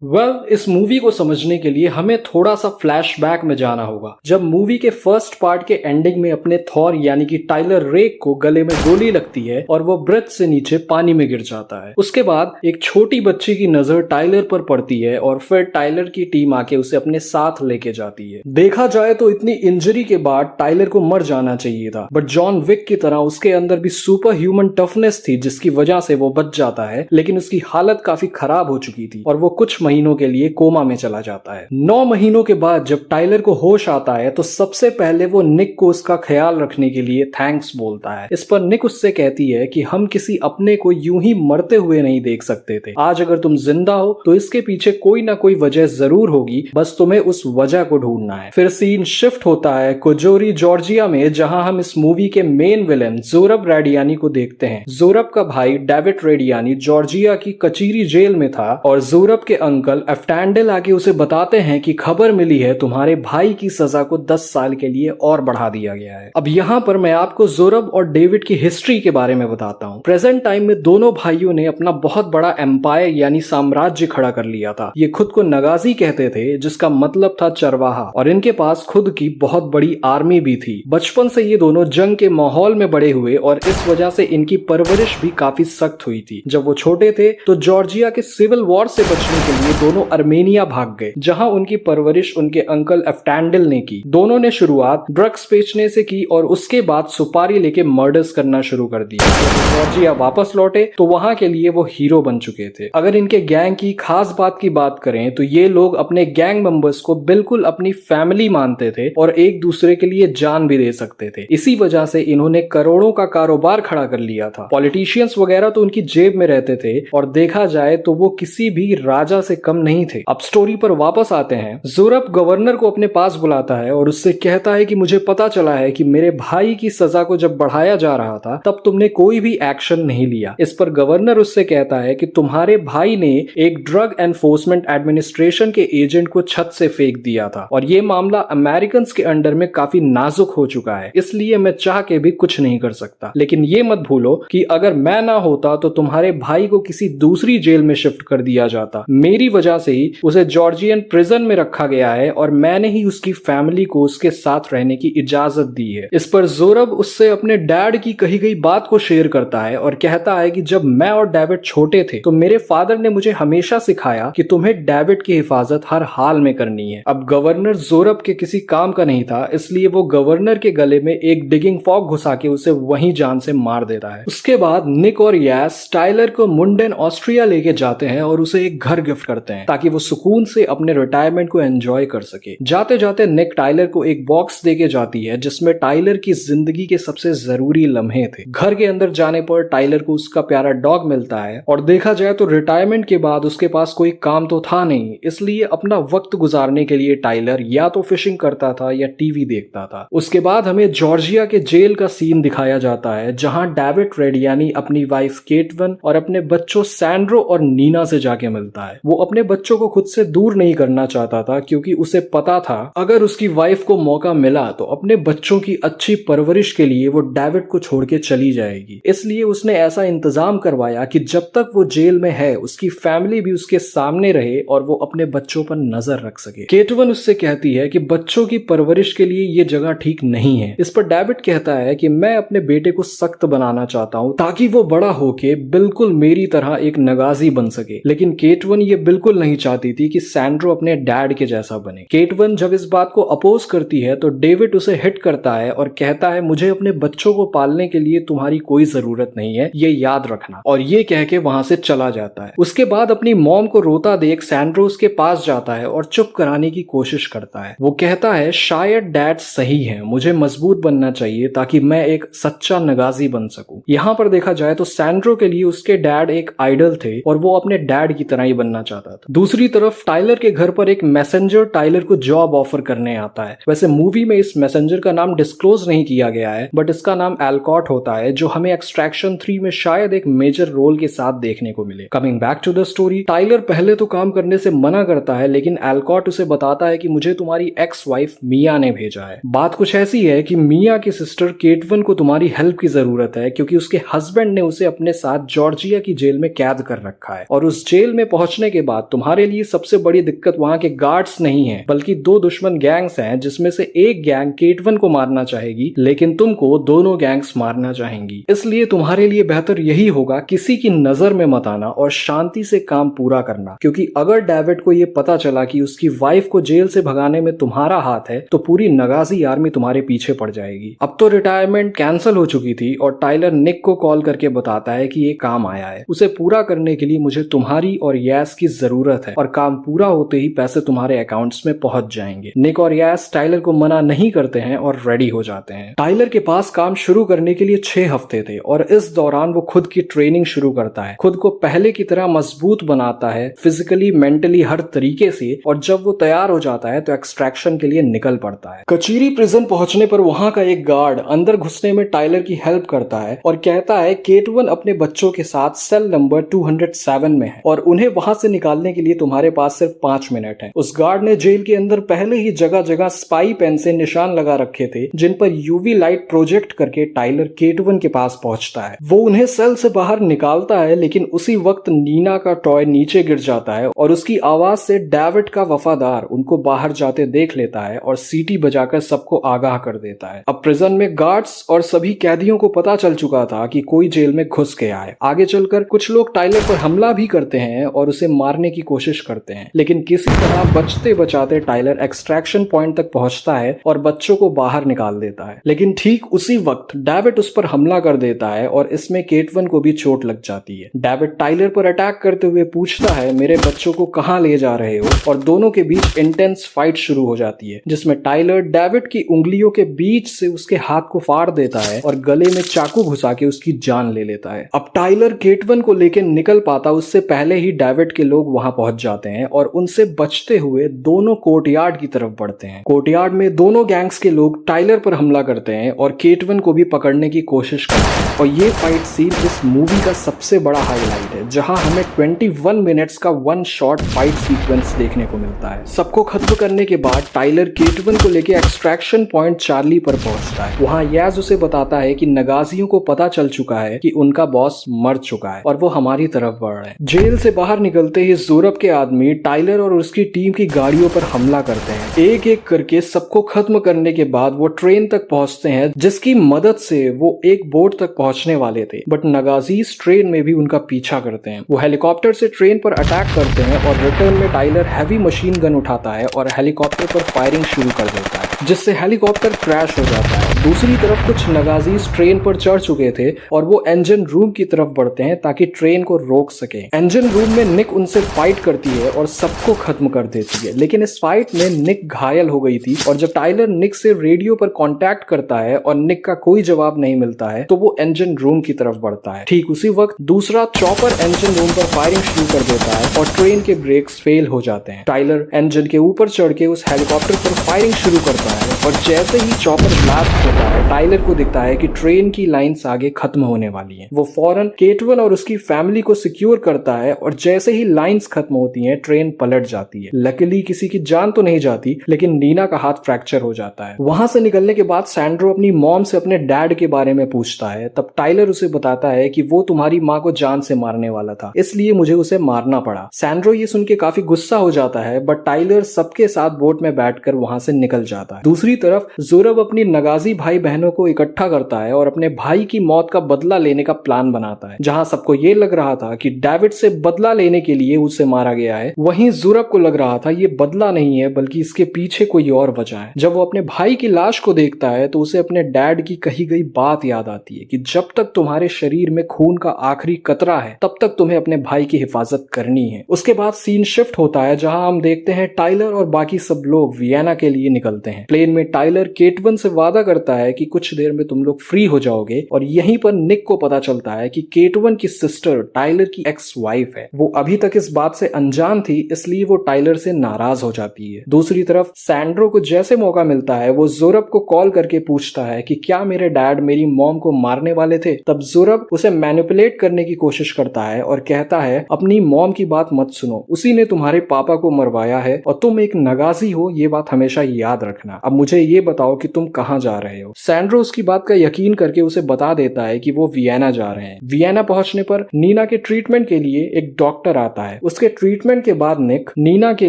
इस मूवी को समझने के लिए हमें थोड़ा सा फ्लैशबैक में जाना होगा। जब मूवी के फर्स्ट पार्ट के एंडिंग में अपने थॉर यानी कि टाइलर रेक को गले में गोली लगती है और वो ब्रिज से नीचे पानी में गिर जाता है। उसके बाद एक छोटी बच्ची की नजर टाइलर पर पड़ती है और फिर टाइलर की टीम आके उसे अपने साथ लेके जाती है। देखा जाए तो इतनी इंजरी के बाद टाइलर को मर जाना चाहिए था, बट जॉन विक की तरह उसके अंदर भी सुपर ह्यूमन टफनेस थी जिसकी वजह से वो बच जाता है, लेकिन उसकी हालत काफी खराब हो चुकी थी और वो कुछ महीनों के लिए कोमा में चला जाता है। 9 महीनों के बाद जब टाइलर को होश आता है तो सबसे पहले वो निक को उसका ख्याल रखने के लिए थैंक्स बोलता है। इस पर निक उससे कहती है कि हम किसी अपने को यूं ही मरते हुए नहीं देख सकते थे। आज अगर तुम जिंदा हो तो इसके पीछे कोई ना कोई वजह जरूर होगी, बस तुम्हें उस वजह को ढूंढना है। फिर सीन शिफ्ट होता है कोजोरी जॉर्जिया में, जहां हम इस मूवी के मेन विलेन जोरब रेडियानी को देखते हैं। जोरब का भाई डेविड रेडियानी जॉर्जिया की कचीरी जेल में था और जोरब के अंकल एफ्टैंडल आके उसे बताते हैं कि खबर मिली है तुम्हारे भाई की सजा को 10 साल के लिए और बढ़ा दिया गया है। अब यहाँ पर मैं आपको जोरब और डेविड की हिस्ट्री के बारे में बताता हूँ। प्रेजेंट टाइम में दोनों भाइयों ने अपना बहुत बड़ा एम्पायर यानी साम्राज्य खड़ा कर लिया था। ये खुद को नगाजी कहते थे, जिसका मतलब था चरवाहा, और इनके पास खुद की बहुत बड़ी आर्मी भी थी। बचपन से ये दोनों जंग के माहौल में बड़े हुए और इस वजह से इनकी परवरिश भी काफी सख्त हुई थी। जब वो छोटे थे तो जॉर्जिया के सिविल वॉर से बचने के लिए दोनों अर्मेनिया भाग गए, जहां उनकी परवरिश उनके अंकल एफ्टैंडल ने की। दोनों ने शुरुआत ड्रग्स बेचने से की और उसके बाद सुपारी लेके मर्डर्स करना शुरू कर दिया। जब जॉर्जिया वापस लौटे तो वहां के लिए वो हीरो बन चुके थे। अगर इनके गैंग की खास बात की बात करें तो ये लोग अपने गैंग मेंबर्स को बिल्कुल अपनी फैमिली मानते थे और एक दूसरे के लिए जान भी दे सकते थे। इसी वजह से इन्होंने करोड़ों का कारोबार खड़ा कर लिया था। पॉलिटिशियंस वगैरह तो उनकी जेब में रहते थे और देखा जाए तो वो किसी भी राजा से कम नहीं थे। अब स्टोरी पर वापस आते हैं। जोरब गवर्नर को अपने पास बुलाता है और उससे कहता है कि मुझे पता चला है कि मेरे भाई की सजा को जब बढ़ाया जा रहा था तब तुमने कोई भी एक्शन नहीं लिया। इस पर गवर्नर उससे कहता है कि तुम्हारे भाई ने एक ड्रग एनफोर्समेंट एडमिनिस्ट्रेशन के एजेंट को छत से फेंक दिया था और ये मामला अमेरिकन के अंडर में काफी नाजुक हो चुका है, इसलिए मैं चाह के भी कुछ नहीं कर सकता। लेकिन ये मत भूलो कि अगर मैं ना होता तो तुम्हारे भाई को किसी दूसरी जेल में शिफ्ट कर दिया जाता। मेरी वजह से ही उसे जॉर्जियन प्रिजन में रखा गया है और मैंने ही उसकी फैमिली को उसके साथ रहने की इजाजत दी है। इस पर जोरब उससे अपने डैड की कही गई बात को शेयर करता है और कहता है कि जब मैं और डेविड छोटे थे तो मेरे फादर ने मुझे हमेशा सिखाया कि तुम्हें डेविड की हिफाजत हर हाल में करनी है। अब गवर्नर जोरब के किसी काम का नहीं था, इसलिए वो गवर्नर के गले में एक डिगिंग फॉग घुसा के उसे वहीं जान से मार देता है। उसके बाद निक और यास टाइलर को मुंडेन ऑस्ट्रिया लेके जाते हैं और उसे एक घर गिफ्ट करते हैं ताकि वो सुकून से अपने रिटायरमेंट को एंजॉय कर सके। जाते जाते निक टाइलर को एक बॉक्स देके जाती है जिसमें टाइलर की जिंदगी के सबसे जरूरी लम्हे थे। घर के अंदर जाने पर टाइलर को उसका प्यारा डॉग मिलता है और देखा जाए तो रिटायरमेंट के बाद उसके पास कोई काम तो था नहीं, इसलिए अपना वक्त गुजारने के लिए टाइलर या तो फिशिंग करता था या टीवी देखता था। उसके बाद हमें जॉर्जिया के जेल का सीन दिखाया जाता है जहां डेविड रेडियानी अपनी वाइफ केटवन और अपने बच्चों सैंड्रो और नीना से जाके मिलता है। वो अपने बच्चों को खुद से दूर नहीं करना चाहता था क्योंकि उसे पता था अगर उसकी वाइफ को मौका मिला तो अपने बच्चों की अच्छी परवरिश के लिए वो डेविड को छोड़ के चली जाएगी। इसलिए उसने ऐसा इंतजाम करवाया कि जब तक वो जेल में है उसकी फैमिली भी उसके सामने रहे और वो अपने बच्चों पर नजर रख सके। केटवन उससे कहती है कि बच्चों की परवरिश के लिए ये जगह ठीक नहीं है। इस पर डेविड कहता है कि मैं अपने बेटे को सख्त बनाना चाहता हूँ ताकि वो बड़ा होके बिल्कुल मेरी तरह एक नगाजी बन सके। लेकिन केटवन ये बिल्कुल नहीं चाहती थी कि सैंड्रो अपने डैड के जैसा बने। केटवन जब इस बात को अपोज करती है तो डेविड उसे हिट करता है और कहता है मुझे अपने बच्चों को पालने के लिए तुम्हारी कोई जरूरत नहीं है, ये याद रखना, और ये कह के वहां से चला जाता है। उसके बाद अपनी मॉम को रोता देख सैंड्रो उसके पास जाता है और चुप कराने की कोशिश करता है। वो कहता है शायद डैड सही है, मुझे मजबूत बनना चाहिए ताकि मैं एक सच्चा नगाजी बन सकूं। यहाँ पर देखा जाए तो सैंड्रो के लिए उसके डैड एक आइडल थे और वो अपने डैड की तरह ही बनना चाहता था। दूसरी तरफ टाइलर के घर पर एक मैसेंजर टाइलर को जॉब ऑफर करने आता है। वैसे मूवी में इस मैसेंजर का नाम डिस्क्लोज नहीं किया गया है, बट इसका नाम एल्कॉट होता है जो हमें एक्सट्रैक्शन 3 में शायद एक मेजर रोल के साथ देखने को मिले। Coming back to the story, Tyler पहले तो काम करने से मना करता है लेकिन एल्कॉट उसे बताता है कि मुझे तुम्हारी एक्स वाइफ मिया ने भेजा है। बात कुछ ऐसी है कि मिया की सिस्टर केटवन को तुम्हारी हेल्प की जरूरत है क्योंकि उसके हस्बैंड ने उसे अपने साथ जॉर्जिया की जेल में कैद कर रखा है और उस जेल में पहुंचने के बाद तुम्हारे लिए सबसे बड़ी दिक्कत वहां के गार्ड्स नहीं है, बल्कि दो दुश्मन गैंग्स हैं, जिसमें से एक गैंग केटवन को मारना चाहेगी लेकिन तुमको दोनों गैंग्स मारना चाहेंगी। इसलिए तुम्हारे लिए बेहतर यही होगा किसी की नजर में मत आना और शांति से काम पूरा करना, क्योंकि अगर डेविड को ये पता चला कि उसकी वाइफ को जेल से भगाने में तुम्हारा हाथ है तो पूरी नगाजी आर्मी तुम्हारे पीछे पड़ जाएगी। अब तो रिटायरमेंट कैंसिल हो चुकी थी और टाइलर निक को कॉल करके बताता है कि ये काम आया है, उसे पूरा करने के लिए मुझे तुम्हारी और यस की जरूरत है और काम पूरा होते ही पैसे तुम्हारे अकाउंट्स में पहुंच जाएंगे। निक और यस टाइलर को मना नहीं करते हैं और रेडी हो जाते हैं। टाइलर के पास काम शुरू करने के लिए 6 हफ्ते थे और इस दौरान वो खुद की ट्रेनिंग शुरू करता है, खुद को पहले की तरह मजबूत बनाता है फिजिकली मेंटली हर तरीके से, और जब वो तैयार हो जाता है तो एक्सट्रैक्शन के लिए निकल पड़ता है। कचीरी प्रिजन पहुंचने पर वहां का एक गार्ड अंदर घुसने में टाइलर की हेल्प करता है और कहता है केटवन अपने बच्चों के साथ सेल नंबर 207 में है और उन्हें वहां से निकालने के लिए तुम्हारे पास सिर्फ 5 मिनट है। उस गार्ड ने जेल के अंदर पहले ही जगह जगह स्पाई पेन से निशान लगा रखे थे जिन पर यूवी लाइट प्रोजेक्ट करके टाइलर केटवन के पास पहुंचता है। वो उन्हें सेल से बाहर निकालता है, लेकिन उसी वक्त नीना का टॉय नीचे गिर जाता है और उसकी आवाज से डेविड का वफादार उनको बाहर जाते देख लेता है और सीटी बजाकर सबको आगाह कर देता है। अब प्रिजन में गार्ड्स और सभी कैदियों को पता चल चुका था कि कोई जेल में घुस गया है। आगे चलकर कुछ लोग टाइलर पर हमला भी करते हैं और उसे मारने की कोशिश करते हैं, लेकिन किसी तरह बचते बचाते टाइलर एक्सट्रैक्शन पॉइंट तक पहुंचता है और बच्चों को बाहर निकाल देता है। लेकिन ठीक उसी वक्त डेविड उस पर हमला कर देता है और इसमें केटवन को भी चोट लग जाती है। डेविड टाइलर पर अटैक करते हुए पूछता है मेरे बच्चों को कहां ले जा रहे हो, और दोनों के बीच इंटेंस फाइट शुरू हो जाती है जिसमें टाइलर डेविड की उंगलियों के बीच से उसके हाथ को फाड़ देता है और गले में चाकू घुसा के उसकी जान ले लेता है। अब टाइलर केटवन को लेकर निकल पाता उससे पहले ही डेविड के लोग वहां पहुंच जाते हैं और उनसे बचते हुए दोनों कोर्टयार्ड की तरफ बढ़ते हैं। कोर्टयार्ड में दोनों गैंग्स के लोग टाइलर पर हमला करते हैं और केटवन को भी पकड़ने की कोशिश करते हैं और ये फाइट सीन इस मूवी का सबसे बड़ा हाईलाइट है, जहां हमें 21 मिनट्स का वन शॉट फाइट सीक्वेंस देखने को मिलता है। सबको खत्म करने के बाद टाइलर केटवन को लेकर एक्सट्रैक्शन पॉइंट चार्ली पर पहुंचता है। वहां याज उसे बताता है कि नगाजियों को पता चल चुका है कि उनका बॉस मर चुका है और वो हमारी तरफ बढ़ रहे हैं। जेल से बाहर निकलते ही यूरोप के आदमी टाइलर और उसकी टीम की गाड़ियों पर हमला करते हैं। एक एक करके सबको खत्म करने के बाद वो ट्रेन तक पहुंचते हैं जिसकी मदद से वो एक बोट तक पहुंचने वाले थे, बट नगाजीज ट्रेन में भी उनका पीछा करते हैं। वो हेलीकॉप्टर से ट्रेन पर अटैक करते हैं और रिटर्न में टाइलर हैवी मशीन गन उठाता है और हेलीकॉप्टर पर फायरिंग शुरू कर देता है, जिससे हेलीकॉप्टर क्रैश हो जाता है। दूसरी तरफ कुछ नगाजीज ट्रेन पर चढ़ चुके थे और वो इंजन रूम की तरफ बढ़ते हैं ताकि ट्रेन को रोक सके। इंजन रूम में निक उनसे फाइट करती है और सबको खत्म कर देती है, लेकिन इस फाइट में निक घायल हो गई थी और जब टाइलर निक से रेडियो पर कांटेक्ट करता है और निक का कोई जवाब नहीं मिलता है तो वो इंजन रूम की तरफ बढ़ता है। ठीक उसी वक्त दूसरा चॉपर इंजन रूम पर फायरिंग शुरू कर देता है और ट्रेन के ब्रेक्स फेल हो जाते हैं। टाइलर इंजन के ऊपर चढ़ के उस हेलीकॉप्टर पर फायरिंग शुरू करता है और जैसे ही चॉपर ब्लास्ट होता है टाइलर को दिखता है कि ट्रेन की लाइंस आगे खत्म होने वाली हैं। वो फौरन केटवन और उसकी फैमिली को सिक्योर करता है और जैसे ही लाइंस खत्म होती हैं ट्रेन पलट जाती है। लकीली किसी की जान तो नहीं जाती, लेकिन नीना का हाथ फ्रैक्चर हो जाता है। वहां से निकलने के बाद सैंड्रो अपनी मॉम से अपने डैड के बारे में पूछता है। तब टाइलर उसे बताता है कि वो तुम्हारी माँ को जान से मारने वाला था, इसलिए मुझे उसे मारना पड़ा। सैंड्रो ये सुन के काफी गुस्सा हो जाता है, बट टाइलर सबके साथ बोट में बैठकर वहां से निकल जाता है। दूसरी तरफ ज़ोरब अपनी नगाजी भाई बहनों को इकट्ठा करता है और अपने भाई की मौत का बदला लेने का प्लान बनाता है। जहां सबको ये लग रहा था कि डेविड से बदला लेने के लिए उसे मारा गया है, वहीं ज़ोरब को लग रहा था ये बदला नहीं है बल्कि इसके पीछे कोई और वजह है। जब वो अपने भाई की लाश को देखता है तो उसे अपने डैड की कही गई बात याद आती है कि जब तक तुम्हारे शरीर में खून का आखिरी कतरा है तब तक तुम्हें अपने भाई की हिफाजत करनी है। उसके बाद सीन शिफ्ट होता है जहां हम देखते हैं टाइलर और बाकी सब लोग वियना के लिए निकलते हैं। प्लेन में टाइलर केटवन से वादा करता है कि कुछ देर में तुम लोग फ्री हो जाओगे और यहीं पर निक को पता चलता है कि केटवन की सिस्टर टाइलर की एक्स वाइफ है। वो अभी तक इस बात से अनजान थी, इसलिए वो टाइलर से नाराज हो जाती है। दूसरी तरफ सैंड्रो को जैसे मौका मिलता है वो ज़ोरब को कॉल करके पूछता है कि क्या मेरे डैड मेरी मॉम को मारने वाले थे। तब ज़ोरब उसे मैनिपुलेट करने की कोशिश करता है और कहता है अपनी मॉम की बात मत सुनो, उसी ने तुम्हारे पापा को मरवाया है और तुम एक नगाजी हो, ये बात हमेशा याद रखना। अब मुझे ये बताओ कि तुम कहाँ जा रहे हो। सैंड्रो उसकी बात का यकीन करके उसे बता देता है कि वो वियना जा रहे हैं। वियना पहुंचने पर नीना के ट्रीटमेंट के लिए एक डॉक्टर आता है। उसके ट्रीटमेंट के बाद निक नीना के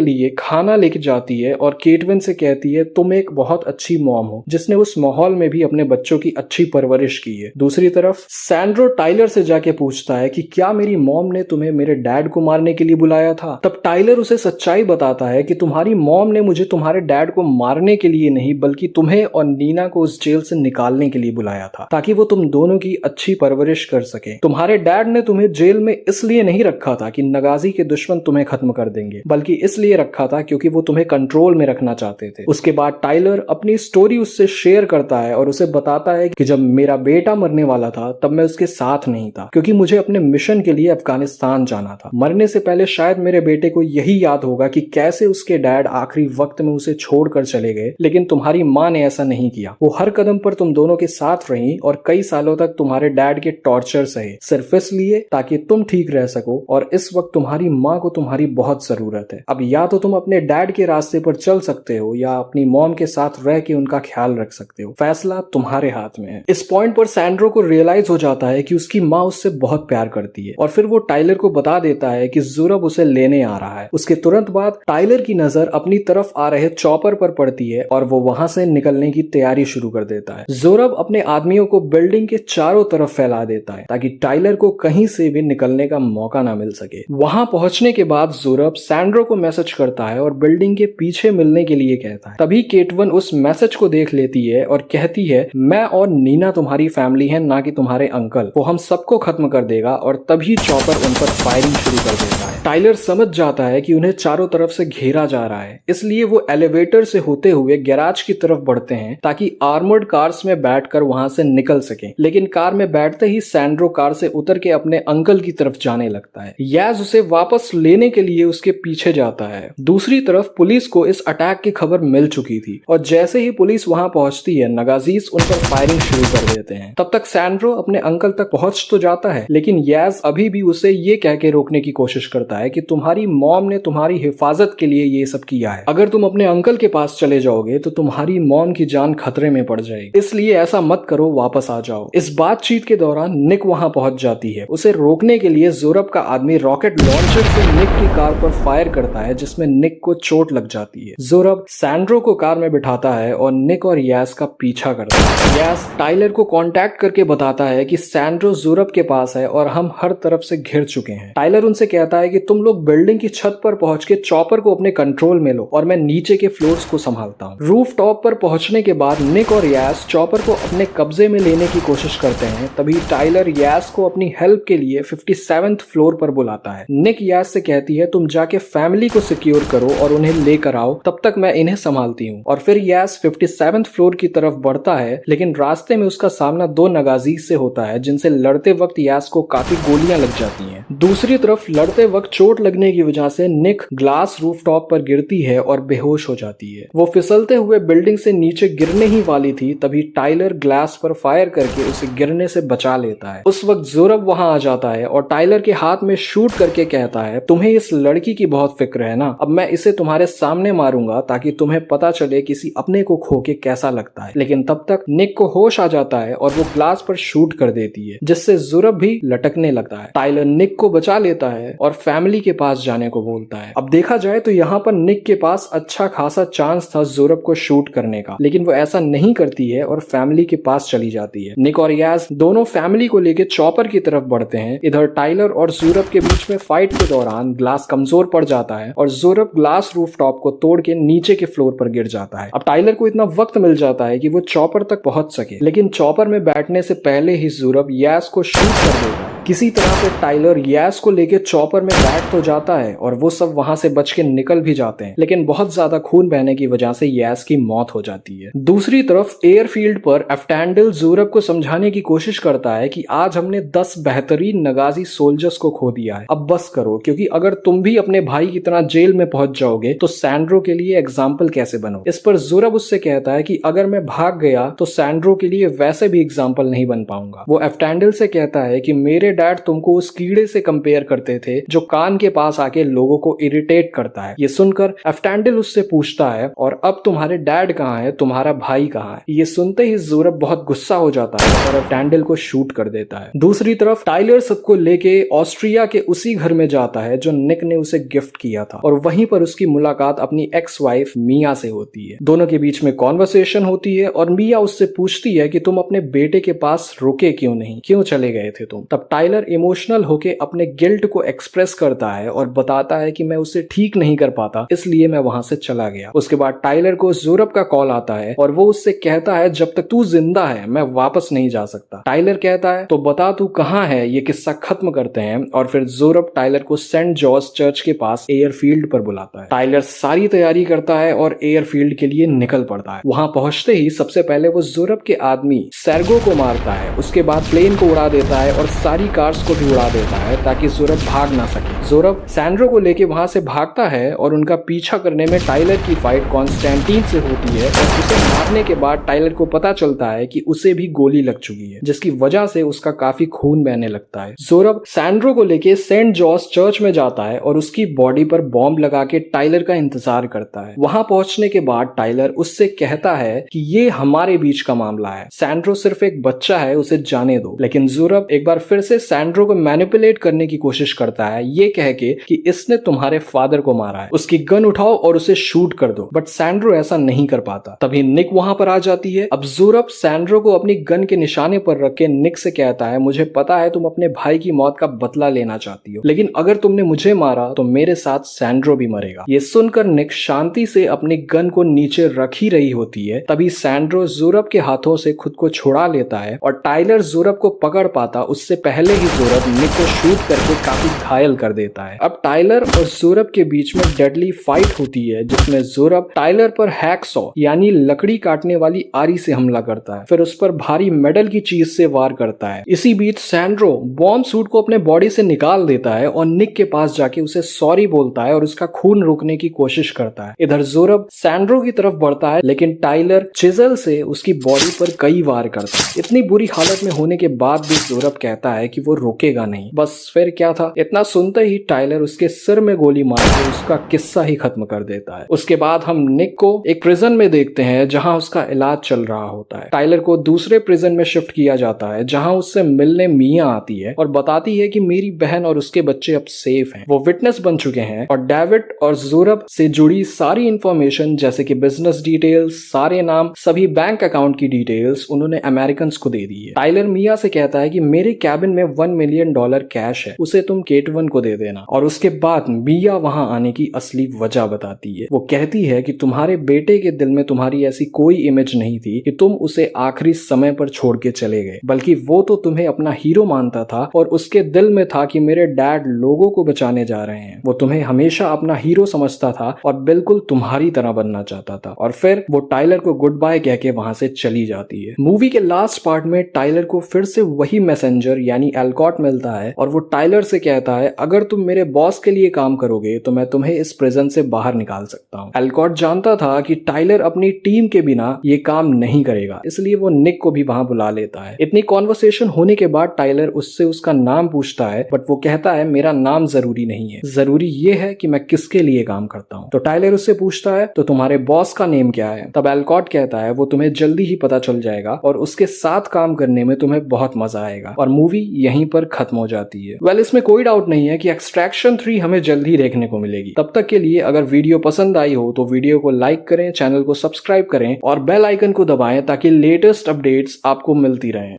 लिए खाना लेके जाती है और केटविन से कहती है तुम एक बहुत अच्छी मॉम हो जिसने उस माहौल में भी अपने बच्चों की अच्छी परवरिश की है। दूसरी तरफ सैंड्रो टाइलर से जाके पूछता है कि क्या मेरी मॉम ने तुम्हें मेरे डैड को मारने के लिए बुलाया था। तब टाइलर उसे सच्चाई बताता है कि तुम्हारी मॉम ने मुझे तुम्हारे डैड को मारने के लिए नहीं बल्कि तुम्हें और नीना को उस जेल से निकालने के लिए बुलाया था ताकि वो तुम दोनों की अच्छी परवरिश कर सके। तुम्हारे डैड ने तुम्हें जेल में इसलिए नहीं रखा था कि नगाजी के दुश्मन तुम्हें खत्म कर देंगे बल्कि इसलिए रखा था क्योंकि वो तुम्हें कंट्रोल में रखना चाहते थे। उसके बाद टाइलर अपनी स्टोरी उससे शेयर करता है और उसे बताता है कि जब मेरा बेटा मरने वाला था तब मैं उसके साथ नहीं था क्योंकि मुझे अपने मिशन के लिए अफगानिस्तान जाना था। मरने से पहले शायद मेरे बेटे को यही याद होगा कि कैसे उसके डैड आखिरी वक्त में उसे छोड़कर चले गए, लेकिन तुम्हारी माँ ने ऐसा नहीं किया। वो हर कदम पर तुम दोनों के साथ रही और कई सालों तक तुम्हारे डैड के टॉर्चर सहे सिर्फ इसलिए ताकि तुम ठीक रह सको और इस वक्त तुम्हारी माँ को तुम्हारी बहुत जरूरत है। अब या तो तुम अपने डैड के रास्ते पर चल सकते हो या अपनी मॉम के साथ रह के उनका ख्याल रख सकते हो। फैसला तुम्हारे हाथ में है। इस पॉइंट पर सैंड्रो को रियलाइज हो जाता है कि उसकी माँ उससे बहुत प्यार करती है और फिर वो टाइलर को बता देता है कि ज़ुरब उसे लेने आ रहा है। उसके तुरंत बाद टाइलर की नजर अपनी तरफ आ रहे चॉपर पर पड़ती है और वो वहां से निकलने की तैयारी शुरू कर देता है। ज़ुरब अपने आदमियों को बिल्डिंग के चारों तरफ फैला देता है ताकि टाइलर को कहीं से भी निकलने का मौका ना मिल सके। वहां पहुंचने के बाद ज़ुरब सैंड्रो को मैसेज करता है और बिल्डिंग के पीछे मिलने के लिए कहता है। तभी केटविन उस मैसेज को देख लेती है और कहती है मैं और नीना तुम्हारी फैमिली है ना कि तुम्हारे अंकल। वो हम सबको खत्म कर देगा और तभी चॉपर उन पर फायरिंग शुरू कर देता है। टाइलर समझ जाता है कि उन्हें चारों तरफ से घेरा जा रहा है, इसलिए वो एलिवेटर से होते हुए गैराज की तरफ बढ़ते हैं ताकि आर्मर्ड कार्स में बैठकर वहां से निकल सकें। लेकिन कार में बैठते ही सैंड्रो कार से उतर के अपने अंकल की तरफ जाने लगता है। याज उसे वापस लेने के लिए उसके पीछे जाता है। दूसरी तरफ पुलिस को इस अटैक की खबर मिल चुकी थी और जैसे ही पुलिस वहां पहुंचती है नगाजीज उन पर फायरिंग शुरू कर देते हैं। तब तक सैंड्रो अपने अंकल तक पहुंच तो जाता है लेकिन याज अभी भी उसे ये कह के रोकने की कोशिश करता है कि तुम्हारी मॉम ने तुम्हारी हिफाजत के लिए ये सब किया है। अगर तुम अपने अंकल के पास चले जाओगे तो तुम्हारी मॉम की जान खतरे में पड़ जाएगी, इसलिए ऐसा मत करो, वापस आ जाओ। इस बातचीत के दौरान निक वहां पहुंच जाती है। उसे रोकने के लिए ज़ुरब का आदमी रॉकेट लॉन्चर से निक की कार पर फायर करता है जिसमें निक को चोट लग जाती है। ज़ुरब सैंड्रो को कार में बिठाता है और निक और यास का पीछा करता है। यास टाइलर को कांटेक्ट करके बताता है कि सैंड्रो ज़ुरब के पास है और हम हर तरफ से घिर चुके हैं। टाइलर उनसे कहता है कि तुम लोग बिल्डिंग की छत पर पहुंच के चॉपर को अपने कंट्रोल में लो और मैं नीचे के फ्लोर्स को संभालता हूँ। रूफ टॉप पर पहुंचने के बाद निक और यास चॉपर को अपने कब्जे में लेने की कोशिश करते हैं। तभी टाइलर यास को अपनी हेल्प के लिए 57th फ्लोर पर बुलाता है। निक यास से कहती है तुम जाके फैमिली को सिक्योर करो और उन्हें लेकर आओ, तब तक मैं इन्हें संभालती हूँ। और फिर यास 57th फ्लोर की तरफ बढ़ता है लेकिन रास्ते में उसका सामना दो नगाजीज से होता है जिनसे लड़ते वक्त यास को काफी गोलियां लग जाती हैं। दूसरी तरफ लड़ते वक्त चोट लगने की वजह से निक ग्लास रूफ टॉप पर गिरती है और बेहोश हो जाती है। वो फिसलते हुए बिल्डिंग से नीचे गिरने ही वाली थी तभी टाइलर ग्लास पर फायर करके उसे गिरने से बचा लेता है। उस वक्त ज़ुरब वहां आ जाता है और टाइलर के हाथ में शूट करके कहता है तुम्हें इस लड़की की बहुत फिक्र है ना, अब मैं इसे तुम्हारे सामने मारूंगा ताकि तुम्हें पता चले किसी अपने को खो के कैसा लगता है। लेकिन तब तक निक को होश आ जाता है और वो ग्लास पर शूट कर देती है जिससे ज़ुरब भी लटकने लगता है। टाइलर निक को बचा लेता है और फैमिली के पास जाने को बोलता है। अब देखा जाए तो यहाँ पर निक के पास अच्छा खासा चांस था ज़ुरब को शूट करने का, लेकिन वो ऐसा नहीं करती है और फैमिली के पास चली जाती है। निक और यास दोनों फैमिली को लेकर चॉपर की तरफ बढ़ते हैं। इधर टाइलर और ज़ुरब के बीच में फाइट के दौरान ग्लास कमजोर पड़ जाता है और ज़ुरब ग्लास रूफ टॉप को तोड़ के नीचे के फ्लोर पर गिर जाता है। अब टाइलर को इतना वक्त मिल जाता है कि वो चॉपर तक पहुंच सके, लेकिन चॉपर में बैठने से पहले ही ज़ुरब यास को शूट कर देगा। किसी तरह से टाइलर यास को लेके चॉपर में बैठ तो जाता है और वो सब वहां से बच के निकल भी जाते हैं, लेकिन बहुत ज्यादा खून बहने की वजह से यास की मौत हो जाती है। दूसरी तरफ एयरफील्ड पर एफ्टैंडल ज़ुरब को समझाने की कोशिश करता है कि आज हमने 10 बेहतरीन नगाजी सोल्जर्स को खो दिया है, अब बस करो, क्योंकि अगर तुम भी अपने भाई की तरह जेल में पहुंच जाओगे तो सैंड्रो के लिए एग्जाम्पल कैसे बनो। इस पर ज़ुरब उससे कहता है कि अगर मैं भाग गया तो सैंड्रो के लिए वैसे भी एग्जाम्पल नहीं बन पाऊंगा। वो एफ्टैंडल से कहता है कि मेरे मेरे डैड तुमको उस कीड़े से कंपेयर करते थे जो कान के पास आके लोगों को इरिटेट करता है। ये सुनकर एफ्टैंडिल उससे पूछता है, और अब तुम्हारे डैड कहाँ है, तुम्हारा भाई कहाँ है? ये सुनते ही ज़ोरब बहुत गुस्सा हो जाता है और एफ्टैंडिल को शूट कर देता है। दूसरी तरफ टाइलर सबको लेके ऑस्ट्रिया के उसी घर में जाता है जो निक ने उसे गिफ्ट किया था, और वहीं पर उसकी मुलाकात अपनी एक्स वाइफ मिया से होती है। दोनों के बीच में कॉन्वर्सेशन होती है और मिया उससे पूछती है कि तुम अपने बेटे के पास रुके क्यों नहीं, क्यों चले गए थे तुम? तब टाइलर इमोशनल होके अपने गिल्ट को एक्सप्रेस करता है और बताता है कि मैं उसे ठीक नहीं कर पाता, इसलिए मैं वहां से चला गया। उसके बाद टाइलर को ज़ोरब का कॉल आता है और वो उससे कहता है जब तक तू जिंदा है मैं वापस नहीं जा सकता। टाइलर कहता है तो बता तू कहाँ है, ये किस्सा खत्म करते हैं। और फिर ज़ोरब टाइलर को सेंट जॉर्ज चर्च के पास एयरफील्ड पर बुलाता है। टाइलर सारी तैयारी करता है और एयरफील्ड के लिए निकल पड़ता है। वहां पहुंचते ही सबसे पहले वो ज़ोरब के आदमी सर्गो को मारता है, उसके बाद प्लेन को उड़ा देता है और सारी कार्स को भी उड़ा देता है ताकि ज़ोरब भाग ना सके। ज़ोरब सैंड्रो को लेके वहां से भागता है और उनका पीछा करने में टाइलर की फाइट कॉन्स्टेंटीन से होती है, और उसे मारने के बाद टाइलर को पता चलता है कि उसे भी गोली लग चुकी है, जिसकी वजह से उसका काफी खून बहने लगता है। ज़ोरब सैंड्रो को लेके सेंट जॉर्ज चर्च में जाता है और उसकी बॉडी पर बॉम्ब लगा के टाइलर का इंतजार करता है। वहां पहुंचने के बाद टाइलर उससे कहता है कि ये हमारे बीच का मामला है, सैंड्रो सिर्फ एक बच्चा है, उसे जाने दो। लेकिन ज़ोरब एक बार फिर से सैंड्रो को मैनिपुलेट करने की कोशिश करता है, ये कह के कि इसने तुम्हारे फादर को मारा है, उसकी गन उठाओ और उसे शूट कर दो। बट सैंड्रो ऐसा नहीं कर पाता। तभी निक वहां पर आ जाती है। अब ज़ोरब सैंड्रो को अपनी गन के निशाने पर रख के निक से कहता है मुझे पता है तुम अपने भाई की मौत का बदला लेना चाहती हो, लेकिन अगर तुमने मुझे मारा तो मेरे साथ सैंड्रो भी मरेगा। ये सुनकर निक शांति से अपनी गन को नीचे रख ही रही होती है, तभी सैंड्रो ज़ोरब के हाथों से खुद को छुड़ा लेता है और टाइलर ज़ोरब को पकड़ पाता उससे पहले ही ज़ोरब निक को शूट करके काफी घायल कर देता है। अब टाइलर और ज़ोरब के बीच में डेडली फाइट होती है, जिसमें ज़ोरब टाइलर पर हैकसॉ यानी लकड़ी काटने वाली आरी से हमला करता है, फिर उस पर भारी मेटल की चीज से वार करता है। इसी बीच सैंड्रो बॉम्ब सूट को अपने बॉडी से निकाल देता है और निक के पास जाके उसे सॉरी बोलता है और उसका खून रोकने की कोशिश करता है। इधर ज़ोरब सैंड्रो की तरफ बढ़ता है, लेकिन टाइलर चिजल से उसकी बॉडी पर कई वार करता है। इतनी बुरी हालत में होने के बाद भी ज़ोरब कहता है कि वो रुकेगा नहीं। बस फिर क्या था, इतना सुनते ही टाइलर उसके सिर में गोली मार के उसका किस्सा ही खत्म कर देता है। उसके बाद हम निक को एक प्रिजन में देखते हैं जहां उसका इलाज चल रहा होता है। टाइलर को दूसरे प्रिजन में शिफ्ट किया जाता है जहां उससे मिलने मिया आती है और बताती है कि मेरी बहन और उसके बच्चे अब सेफ हैं, वो विटनेस बन चुके हैं, और डेविड और ज़ोरब से जुड़ी सारी इंफॉर्मेशन जैसे कि बिजनेस डिटेल्स, सारे नाम, सभी बैंक अकाउंट की डिटेल्स उन्होंने अमेरिकन को दे दी है। टाइलर मिया से कहता है कि मेरे कैबिन में $1 मिलियन कैश है, उसे तुम केटवन को दे देना। और उसके बाद मिया वहां आने की असली वजह बताती है। वो कहती है कि तुम्हारे बेटे के दिल में तुम्हारी ऐसी कोई इमेज नहीं थी कि तुम उसे आखिरी समय पर छोड़ के चले गए, बल्कि वो तो तुम्हें अपना हीरो मानता था और उसके दिल में था कि मेरे डैड लोगों को बचाने जा रहे हैं। वो तुम्हें हमेशा अपना हीरो समझता था और बिल्कुल तुम्हारी तरह बनना चाहता था। और फिर वो टाइलर को गुड बाय कह के वहां से चली जाती है। मूवी के लास्ट पार्ट में टाइलर को फिर से वही मैसेंजर यानी एल्कॉट मिलता है और वो टाइलर से कहता है अगर तुम मेरे बॉस के लिए काम करोगे तो मैं तुम्हें इस प्रिजन से बाहर निकाल सकता हूँ। एल्कॉट जानता था कि टाइलर अपनी टीम के बिना ये काम नहीं करेगा, इसलिए वो निक को भी वहां बुला लेता है। इतनी कॉन्वर्सेशन होने के बाद टाइलर उससे उसका नाम पूछता है, बट वो कहता है मेरा नाम जरूरी नहीं है, जरूरी ये है कि मैं किसके लिए काम करता हूँ। तो टाइलर उससे पूछता है तो तुम्हारे बॉस का नेम क्या है? तब एल्कॉट कहता है वो तुम्हें जल्दी ही पता चल जाएगा और उसके साथ काम करने में तुम्हें बहुत मजा आएगा। और मूवी यहीं पर खत्म हो जाती है। वेल, इसमें कोई डाउट नहीं है कि एक्सट्रैक्शन 3 हमें जल्द ही देखने को मिलेगी। तब तक के लिए अगर वीडियो पसंद आई हो तो वीडियो को लाइक करें, चैनल को सब्सक्राइब करें और बेल आइकन को दबाएं ताकि लेटेस्ट अपडेट्स आपको मिलती रहें।